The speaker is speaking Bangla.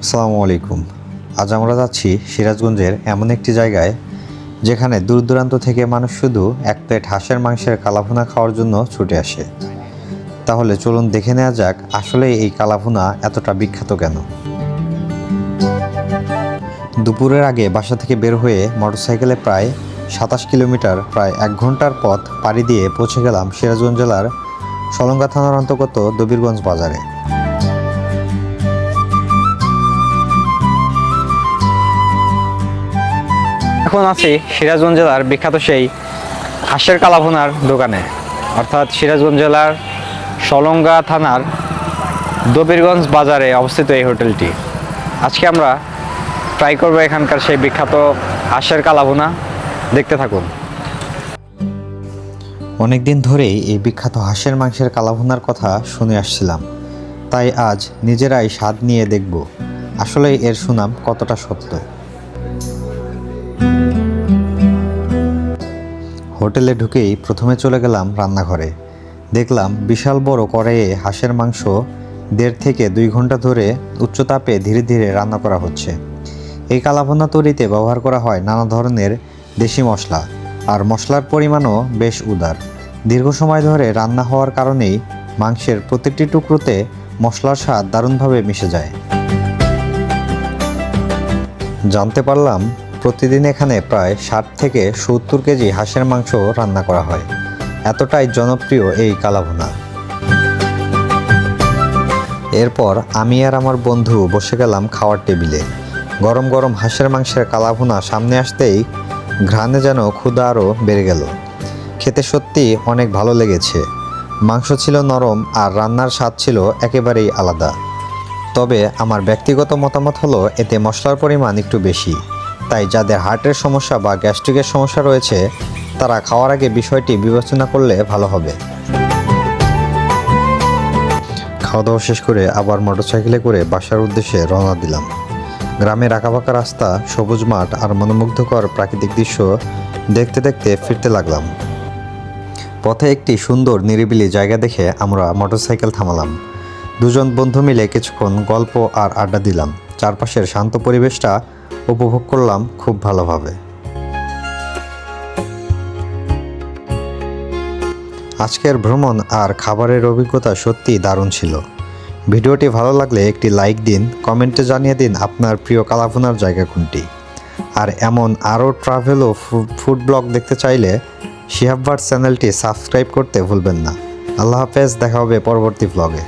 আসসালামু আলাইকুম। আজ আমরা যাচ্ছি সিরাজগঞ্জের এমন একটি জায়গায় যেখানে দূর দূরান্ত থেকে মানুষ শুধু এক প্লেট হাঁসের মাংসের কালাভুনা খাওয়ার জন্য ছুটে আসে। তাহলে চলুন দেখে নেওয়া যাক আসলে এই কালাভুনা এতটা বিখ্যাত কেন। দুপুরের আগে বাসা থেকে বের হয়ে মোটরসাইকেলে প্রায় ২৭ কিলোমিটার প্রায় ১ ঘন্টার পথ পাড়ি দিয়ে পৌঁছে গেলাম সিরাজগঞ্জ জেলার সলঙ্গা থানার অন্তর্গত দবিরগঞ্জ বাজারে। এখন আছি সিরাজগঞ্জ জেলার বিখ্যাত সেই হাঁসের কালাভুনার দোকানে, অর্থাৎ সিরাজগঞ্জ জেলার সলঙ্গা থানার দবিরগঞ্জ বাজারে অবস্থিত এই হোটেলটি। আজকে আমরা ট্রাই করবো এখানকার সেই বিখ্যাত হাঁসের কালাভুনা। দেখতে থাকুন। অনেকদিন ধরেই এই বিখ্যাত হাঁসের মাংসের কালাভুনার কথা শুনে আসছিলাম, তাই আজ নিজেরাই স্বাদ নিয়ে দেখব আসলে এর সুনাম কতটা সত্য। হোটেলে ঢুকেই প্রথমে চলে গেলাম রান্নাঘরে। দেখলাম বিশাল বড় কড়াইয়ে হাঁসের মাংস ১.৫ থেকে ২ ঘন্টা ধরে উচ্চ তাপে ধীরে ধীরে রান্না করা হচ্ছে। এই কালাভুনা তৈরিতে ব্যবহার করা হয় নানা ধরনের দেশি মশলা, আর মশলার পরিমাণও বেশ উদার। দীর্ঘ সময় ধরে রান্না হওয়ার কারণেই মাংসের প্রতিটি টুকরোতে মশলার স্বাদ দারুণভাবে মিশে যায়। জানতে পারলাম প্রতিদিন এখানে প্রায় ৬০ থেকে ৭০ কেজি হাঁসের মাংস রান্না করা হয়। এতটাই জনপ্রিয় এই কালাভুনা। এরপর আমি আর আমার বন্ধু বসে গেলাম খাওয়ার টেবিলে। গরম গরম হাঁসের মাংসের কালাভুনা সামনে আসতেই ঘ্রাণে যেন ক্ষুধা আরও বেড়ে গেল। খেতে সত্যি অনেক ভালো লেগেছে। মাংস ছিল নরম আর রান্নার স্বাদ ছিল একেবারেই আলাদা। তবে আমার ব্যক্তিগত মতামত হলো এতে মশলার পরিমাণ একটু বেশি, তাই যাদের হার্টের সমস্যা বা গ্যাস্ট্রিকের সমস্যা রয়েছে তারা খাওয়ার আগে বিষয়টি বিবেচনা করলে ভালো হবে। খাওয়া দাওয়া শেষ করে আবার মোটরসাইকেলে করে বাসার উদ্দেশ্যে রওনা দিলাম। গ্রামের আঁকাবাঁকা রাস্তা, সবুজ মাঠ আর মনোমুগ্ধকর প্রাকৃতিক দৃশ্য দেখতে দেখতে ফিরতে লাগলাম। পথে একটি সুন্দর নিরিবিলি জায়গা দেখে আমরা মোটরসাইকেল থামালাম। দুজন বন্ধু মিলে কিছুক্ষণ গল্প আর আড্ডা দিলাম। চারপাশের শান্ত পরিবেশটা উপভোগ করলাম খুব ভালোভাবে। আজকের ভ্রমণ আর খাবারের অভিজ্ঞতা সত্যি দারুণ ছিল। ভিডিওটি ভালো লাগলে একটি লাইক দিন, কমেন্টে জানিয়ে দিন আপনার প্রিয় কালাভুনার জায়গা কোনটি। আর এমন আরও ট্রাভেল ও ফুড ব্লগ দেখতে চাইলে শিহাব ভাট চ্যানেলটি সাবস্ক্রাইব করতে ভুলবেন না। আল্লাহ হাফেজ, দেখা হবে পরবর্তী ব্লগে।